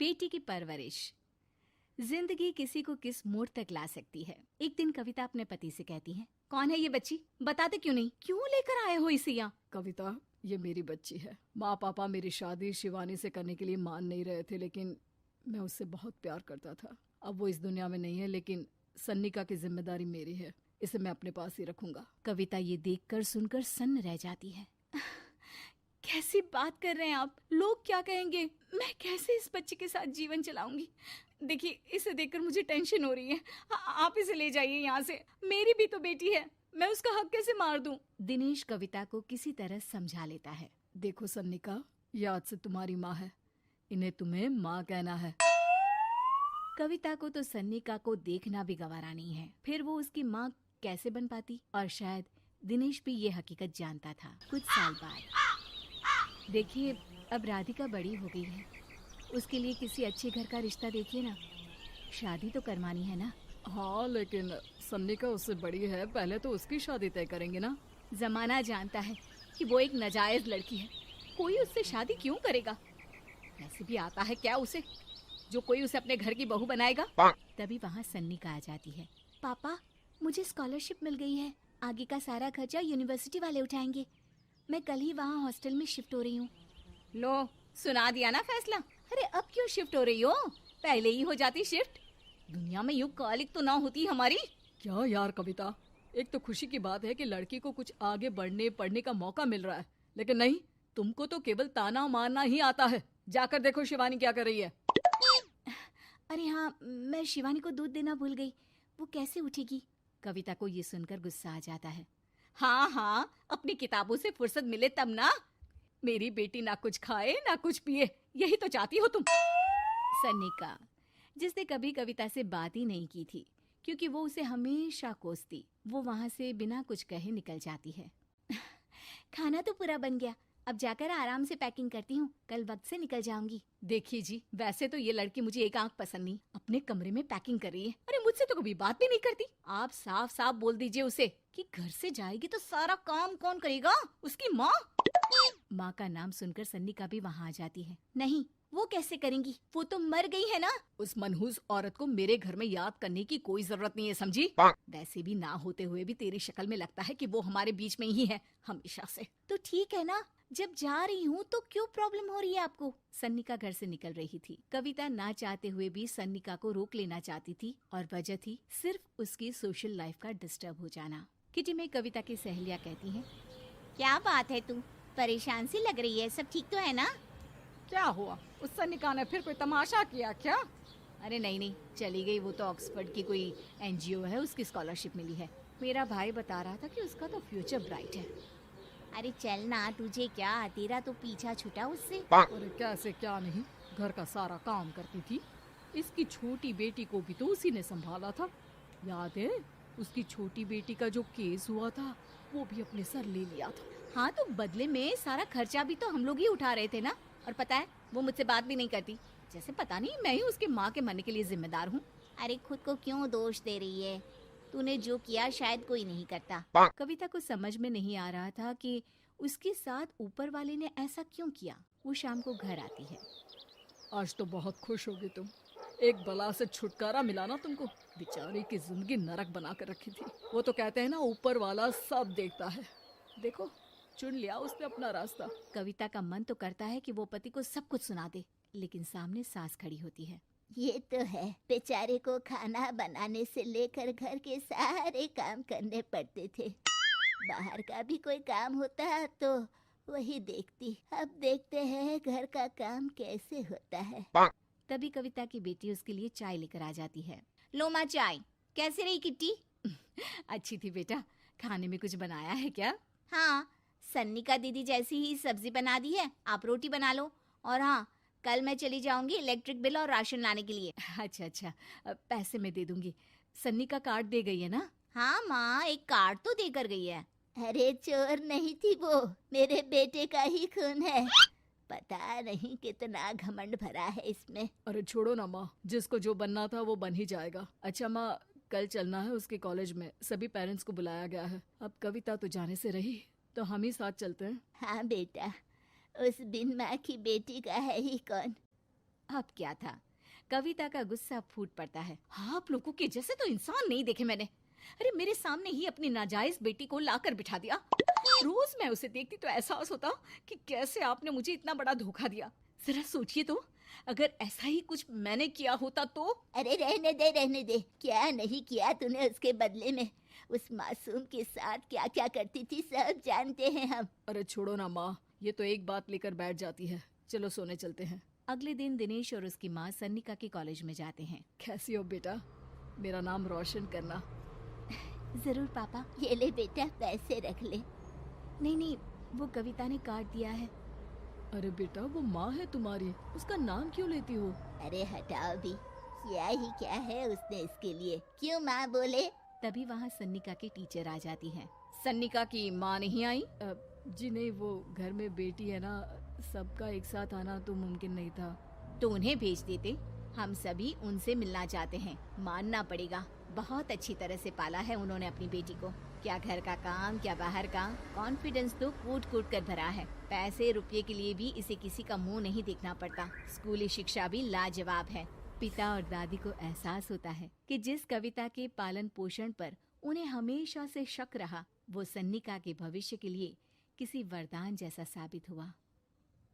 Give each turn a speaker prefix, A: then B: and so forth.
A: बेटी की परवरिश। जिंदगी किसी को किस मोड़ तक ला सकती है। एक दिन कविता अपने पति से कहती है, कौन है ये बच्ची, बताते क्यों नहीं, क्यों लेकर आए हो इसे यहाँ?
B: कविता, ये मेरी बच्ची है। माँ पापा मेरी शादी शिवानी से करने के लिए मान नहीं रहे थे, लेकिन मैं उससे बहुत प्यार करता था। अब वो इस दुनिया में नहीं है, लेकिन सन्निका की जिम्मेदारी मेरी है। इसे मैं अपने पास ही रखूंगा।
A: कविता ये देखकर सुनकर सन्न रह जाती है। कैसी बात कर रहे हैं आप? लोग क्या कहेंगे? मैं कैसे इस बच्चे के साथ जीवन चलाऊंगी? देखिए, इसे देखकर मुझे टेंशन हो रही है। आप इसे ले जाइए यहाँ से। मेरी भी तो बेटी है, मैं उसका हक कैसे मार दूं? दिनेश कविता को किसी तरह समझा लेता है।
B: देखो सन्निका, ये आज से तुम्हारी माँ है, इन्हें तुम्हें माँ कहना है।
A: कविता को तो सन्निका को देखना भी गवारा नहीं है, फिर वो उसकी माँ कैसे बन पाती? और शायद दिनेश भी ये हकीकत जानता था। कुछ साल बाद देखिए, अब राधिका बड़ी हो गई है, उसके लिए किसी अच्छे घर का रिश्ता देखिए ना। शादी तो करवानी है ना?
B: हाँ, लेकिन सन्निका उससे बड़ी है, पहले तो उसकी शादी तय करेंगे ना।
A: जमाना जानता है कि वो एक नाजायज लड़की है, कोई उससे शादी क्यों करेगा? ऐसे भी आता है क्या उसे, जो कोई उसे अपने घर की बहू बनाएगा? तभी वहाँ सन्निका आ जाती है। पापा, मुझे स्कॉलरशिप मिल गई है, आगे का सारा खर्चा यूनिवर्सिटी वाले उठाएंगे। मैं कल ही वहाँ हॉस्टल में शिफ्ट हो रही हूँ। लो, सुना दिया ना फैसला। अरे अब क्यों शिफ्ट हो रही हो? पहले ही हो जाती शिफ्ट। दुनिया में यूं कालिक तो ना होती हमारी।
B: क्या यार कविता, एक तो खुशी की बात है कि लड़की को कुछ आगे बढ़ने पढ़ने का मौका मिल रहा है, लेकिन नहीं, तुमको तो केवल ताना मारना ही आता है। जाकर देखो शिवानी क्या कर रही है।
A: अरे हाँ, मैं शिवानी को दूध देना भूल गई, वो कैसे उठेगी? कविता को ये सुनकर गुस्सा आ जाता है। हाँ हाँ, अपनी किताबों से फुर्सत मिले तब ना। मेरी बेटी ना कुछ खाए ना कुछ पिए, यही तो चाहती हो तुम। सन्निका, जिसने कभी कविता से बात ही नहीं की थी, क्योंकि वो उसे हमेशा कोसती, वो वहाँ से बिना कुछ कहे निकल जाती है। खाना तो पूरा बन गया, अब जाकर आराम से पैकिंग करती हूँ, कल वक्त से निकल जाऊंगी। देखिए जी, वैसे तो ये लड़की मुझे एक आंख पसंद नहीं, अपने कमरे में पैकिंग कर रही है। अरे मुझसे तो कभी बात भी नहीं करती। आप साफ साफ बोल दीजिए उसे कि घर से जाएगी तो सारा काम कौन करेगा? उसकी माँ। माँ का नाम सुनकर सन्निका भी वहाँ आ जाती है। नहीं, वो कैसे करेंगी, वो तो मर गई है ना। उस मनहूस औरत को मेरे घर में याद करने की कोई जरूरत नहीं है, समझी? वैसे भी ना होते हुए भी तेरी शक्ल में लगता है कि वो हमारे बीच में ही है हमेशा से। तो ठीक है ना, जब जा रही हूँ तो क्यों प्रॉब्लम हो रही है आपको? सन्निका घर से निकल रही थी। कविता ना चाहते हुए भी सन्निका को रोक लेना चाहती थी, और वजह थी सिर्फ उसकी सोशल लाइफ का डिस्टर्ब हो जाना। किटी में कविता की सहेलियाँ कहती हैं, क्या बात है, तू परेशान सी लग रही है, सब ठीक तो है ना?
B: क्या हुआ, उस सन्निका ने फिर कोई तमाशा किया क्या?
A: अरे नहीं नहीं, चली गई, वो तो ऑक्सफोर्ड की कोई NGO है, उसकी स्कॉलरशिप मिली है। मेरा भाई बता रहा था कि उसका तो फ्यूचर ब्राइट है। अरे चल ना, तुझे क्या, तेरा तो पीछा छूटा उससे।
B: अरे कैसे क्या नहीं, घर का सारा काम करती थी। इसकी छोटी बेटी को भी तो उसी ने संभाला था, याद है? उसकी छोटी बेटी का जो केस हुआ था, वो भी अपने सर ले लिया था।
A: हाँ, तो बदले में सारा खर्चा भी तो हम लोग ही उठा रहे थे ना। और पता है, वो मुझसे बात भी नहीं करती, जैसे पता नहीं मैं ही उसके माँ के मरने के लिए जिम्मेदार हूँ। अरे खुद को क्यों दोष दे रही है? तूने जो किया शायद कोई नहीं करता। कविता को समझ में नहीं आ रहा था कि उसके साथ ऊपर वाले ने ऐसा क्यों किया। वो शाम को घर आती है।
B: आज तो बहुत खुश होगी तुम, एक बला से छुटकारा मिला ना तुमको। बेचारी की जिंदगी नरक बना कर रखी थी। वो तो कहते हैं ना, ऊपर वाला सब देखता है। देखो, चुन लिया उसने अपना रास्ता।
A: कविता का मन तो करता है कि वो पति को सब कुछ सुना दे, लेकिन सामने सास खड़ी होती है।
C: ये तो है, बेचारे को खाना बनाने से लेकर घर के सारे काम करने पड़ते थे। बाहर का भी कोई काम होता तो वही देखती। अब देखते हैं घर का काम कैसे होता है।
A: तभी कविता की बेटी उसके लिए चाय लेकर आ जाती है। लो माँ चाय, कैसी रही किट्टी? अच्छी थी बेटा, खाने में कुछ बनाया है क्या? हाँ, सन्निका दीदी जैसी ही सब्जी बना दी है, आप रोटी बना लो। और हाँ, कल मैं चली जाऊंगी इलेक्ट्रिक बिल और राशन लाने के लिए। अच्छा अच्छा, पैसे मैं दे दूंगी। सन्नी का कार्ड दे गई है ना? हाँ माँ, एक कार्ड तो देकर गई है।
C: अरे चोर नहीं थी वो, मेरे बेटे का ही खून है। पता नहीं कितना घमंड भरा है इसमें।
B: अरे छोड़ो ना माँ, जिसको जो बनना था वो बन ही जाएगा। अच्छा माँ, कल चलना है उसके कॉलेज में, सभी पेरेंट्स को बुलाया गया है। अब कविता तो जाने से रही, तो हम ही साथ चलते हैं।
C: हाँ बेटा, उस बिन माँ की बेटी का है ही कौन।
A: अब क्या था, कविता का गुस्सा फूट पड़ता है। हाँ, आप लोगों के जैसे तो इंसान नहीं देखे मैंने। अरे मेरे सामने ही अपनी नाजायज बेटी को लाकर बिठा दिया। रोज मैं उसे देखती तो एहसास होता कि कैसे आपने मुझे इतना बड़ा धोखा दिया। जरा सोचिए तो, अगर ऐसा ही कुछ मैंने किया होता तो।
C: अरे रहने दे, क्या नहीं किया तूने उसके बदले में। उस मासूम के साथ क्या क्या करती थी सब जानते हैं हम।
B: अरे छोड़ो ना माँ, ये तो एक बात लेकर बैठ जाती है। चलो सोने चलते हैं।
A: अगले दिन दिनेश और उसकी माँ सन्निका के कॉलेज में जाते हैं।
B: कैसी हो बेटा, मेरा नाम रोशन करना।
C: जरूर पापा, ये ले बेटा पैसे रख ले।
A: नहीं, वो कविता ने काट दिया है।
B: अरे बेटा, वो माँ है तुम्हारी, उसका नाम क्यों लेती हो?
C: अरे हटाओ भी, क्या ही क्या है उसने इसके लिए, क्यों माँ बोले।
A: तभी वहाँ सन्निका की टीचर आ जाती हैं। सन्निका की माँ नहीं आई?
B: जी नहीं, वो घर में बेटी है ना, सबका एक साथ आना तो मुमकिन नहीं था।
A: तो उन्हें भेज देते, हम सभी उनसे मिलना चाहते हैं। मानना पड़ेगा, बहुत अच्छी तरह से पाला है उन्होंने अपनी बेटी को। क्या घर का काम, क्या बाहर का, कॉन्फिडेंस तो कूट कूट कर भरा है। पैसे रुपये के लिए भी इसे किसी का मुंह नहीं देखना पड़ता। स्कूली शिक्षा भी लाजवाब है। पिता और दादी को एहसास होता है कि जिस कविता के पालन पोषण पर उन्हें हमेशा से शक रहा, वो सन्निका के भविष्य के लिए किसी वरदान जैसा साबित हुआ।